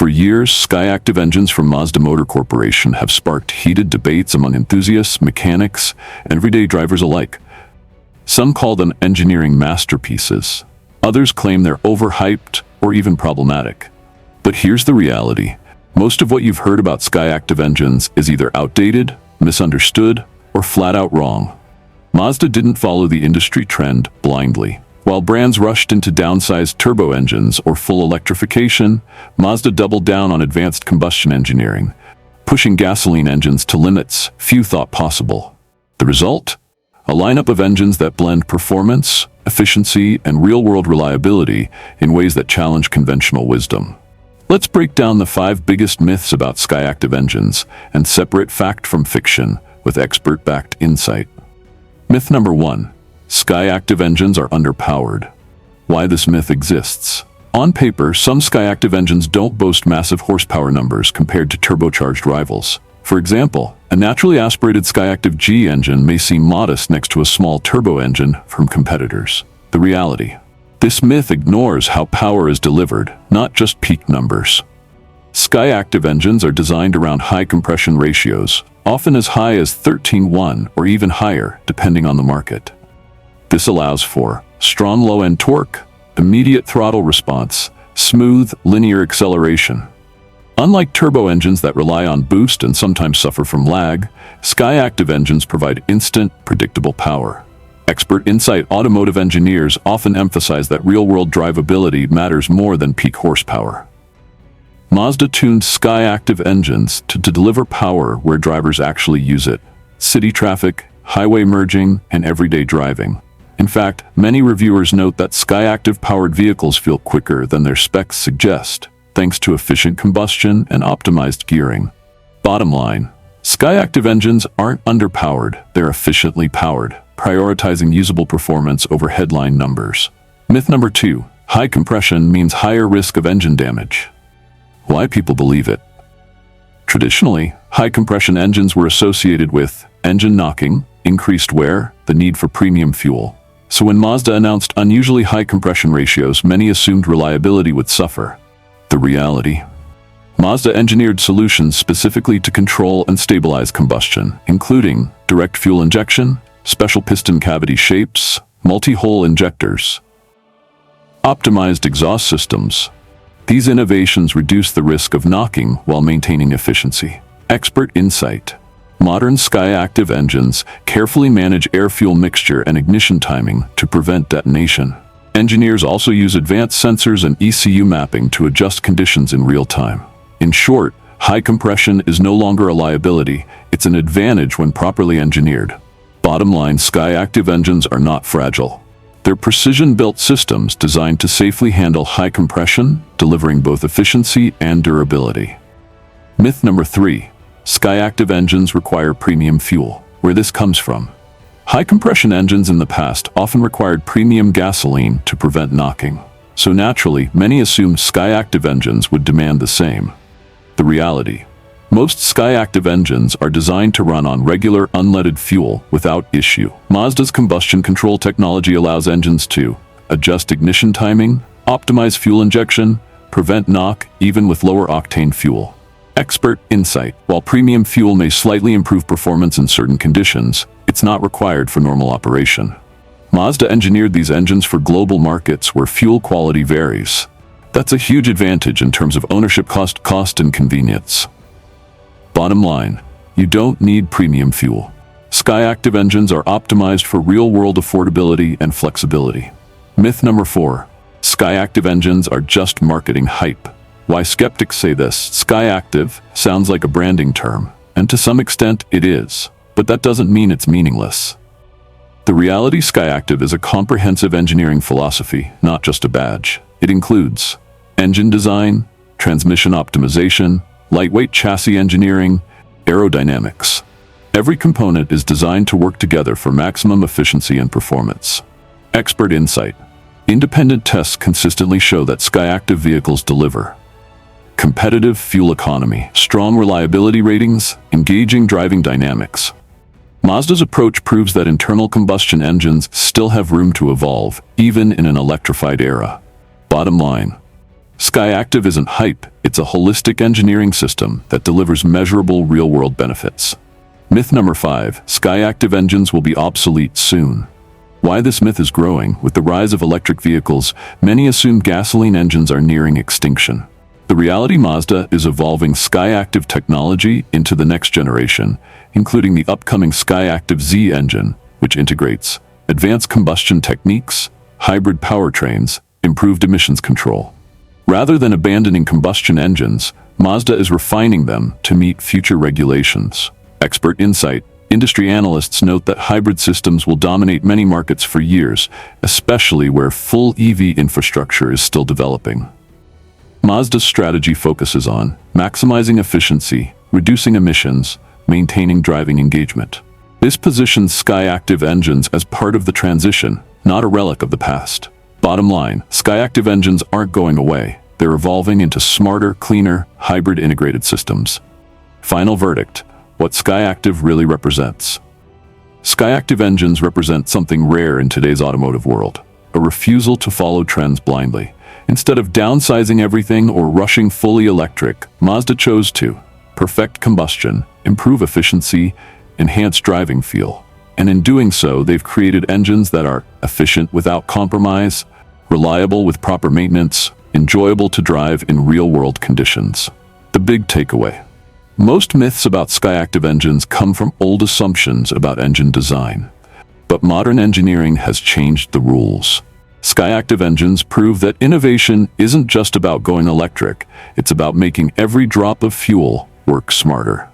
For years, Skyactiv engines from Mazda Motor Corporation have sparked heated debates among enthusiasts, mechanics, and everyday drivers alike. Some call them engineering masterpieces. Others claim they're overhyped or even problematic. But here's the reality. Most of what you've heard about Skyactiv engines is either outdated, misunderstood, or flat out wrong. Mazda didn't follow the industry trend blindly. While brands rushed into downsized turbo engines or full electrification, Mazda doubled down on advanced combustion engineering, pushing gasoline engines to limits few thought possible. The result? A lineup of engines that blend performance, efficiency, and real-world reliability in ways that challenge conventional wisdom. Let's break down the 5 biggest myths about Skyactiv engines and separate fact from fiction with expert-backed insight. Myth number 1. Skyactiv engines are underpowered. Why this myth exists? On paper, some Skyactiv engines don't boast massive horsepower numbers compared to turbocharged rivals. For example, a naturally aspirated Skyactiv G engine may seem modest next to a small turbo engine from competitors. The reality: this myth ignores how power is delivered, not just peak numbers. Skyactiv engines are designed around high compression ratios, often as high as 13:1 or even higher, depending on the market. This allows for strong low-end torque, immediate throttle response, smooth, linear acceleration. Unlike turbo engines that rely on boost and sometimes suffer from lag, Skyactiv engines provide instant, predictable power. Expert insight automotive engineers often emphasize that real-world drivability matters more than peak horsepower. Mazda tuned Skyactiv engines to deliver power where drivers actually use it: city traffic, highway merging, and everyday driving. In fact, many reviewers note that Skyactiv-powered vehicles feel quicker than their specs suggest, thanks to efficient combustion and optimized gearing. Bottom line: Skyactiv engines aren't underpowered, they're efficiently powered, prioritizing usable performance over headline numbers. Myth number 2. High compression means higher risk of engine damage. Why people believe it? Traditionally, high compression engines were associated with engine knocking, increased wear, the need for premium fuel. So when Mazda announced unusually high compression ratios, many assumed reliability would suffer. The reality: Mazda engineered solutions specifically to control and stabilize combustion, including direct fuel injection, special piston cavity shapes, multi-hole injectors, optimized exhaust systems. These innovations reduce the risk of knocking while maintaining efficiency. Expert insight: modern Skyactiv engines carefully manage air-fuel mixture and ignition timing to prevent detonation. Engineers also use advanced sensors and ECU mapping to adjust conditions in real time. In short, high compression is no longer a liability, it's an advantage when properly engineered. Bottom line: Skyactiv engines are not fragile. They're precision-built systems designed to safely handle high compression, delivering both efficiency and durability. Myth number 3. Skyactiv engines require premium fuel. Where this comes from? High compression engines in the past often required premium gasoline to prevent knocking. So naturally, many assumed Skyactiv engines would demand the same. The reality: most Skyactiv engines are designed to run on regular unleaded fuel without issue. Mazda's combustion control technology allows engines to adjust ignition timing, optimize fuel injection, prevent knock even with lower octane fuel. Expert insight: while premium fuel may slightly improve performance in certain conditions, it's not required for normal operation. Mazda engineered these engines for global markets where fuel quality varies. That's a huge advantage in terms of ownership cost, and convenience. Bottom line: you don't need premium fuel. Skyactiv engines are optimized for real-world affordability and flexibility. Myth number 4. Skyactiv engines are just marketing hype. Why skeptics say this? Skyactiv sounds like a branding term, and to some extent it is, but that doesn't mean it's meaningless. The reality: Skyactiv is a comprehensive engineering philosophy, not just a badge. It includes engine design, transmission optimization, lightweight chassis engineering, aerodynamics. Every component is designed to work together for maximum efficiency and performance. Expert insight: independent tests consistently show that Skyactiv vehicles deliver competitive fuel economy, strong reliability ratings, engaging driving dynamics. Mazda's approach proves that internal combustion engines still have room to evolve, even in an electrified era. Bottom line: Skyactiv isn't hype, it's a holistic engineering system that delivers measurable real-world benefits. Myth number 5, Skyactiv engines will be obsolete soon. Why this myth is growing: with the rise of electric vehicles, many assume gasoline engines are nearing extinction. The reality: Mazda is evolving Skyactiv technology into the next generation, including the upcoming Skyactiv Z engine, which integrates advanced combustion techniques, hybrid powertrains, improved emissions control. Rather than abandoning combustion engines, Mazda is refining them to meet future regulations. Expert insight: industry analysts note that hybrid systems will dominate many markets for years, especially where full EV infrastructure is still developing. Mazda's strategy focuses on maximizing efficiency, reducing emissions, maintaining driving engagement. This positions Skyactiv engines as part of the transition, not a relic of the past. Bottom line: Skyactiv engines aren't going away. They're evolving into smarter, cleaner, hybrid integrated systems. Final verdict: what Skyactiv really represents. Skyactiv engines represent something rare in today's automotive world: a refusal to follow trends blindly. Instead of downsizing everything or rushing fully electric, Mazda chose to perfect combustion, improve efficiency, enhance driving feel. And in doing so, they've created engines that are efficient without compromise, reliable with proper maintenance, enjoyable to drive in real-world conditions. The big takeaway: most myths about Skyactiv engines come from old assumptions about engine design. But modern engineering has changed the rules. Skyactiv engines prove that innovation isn't just about going electric, it's about making every drop of fuel work smarter.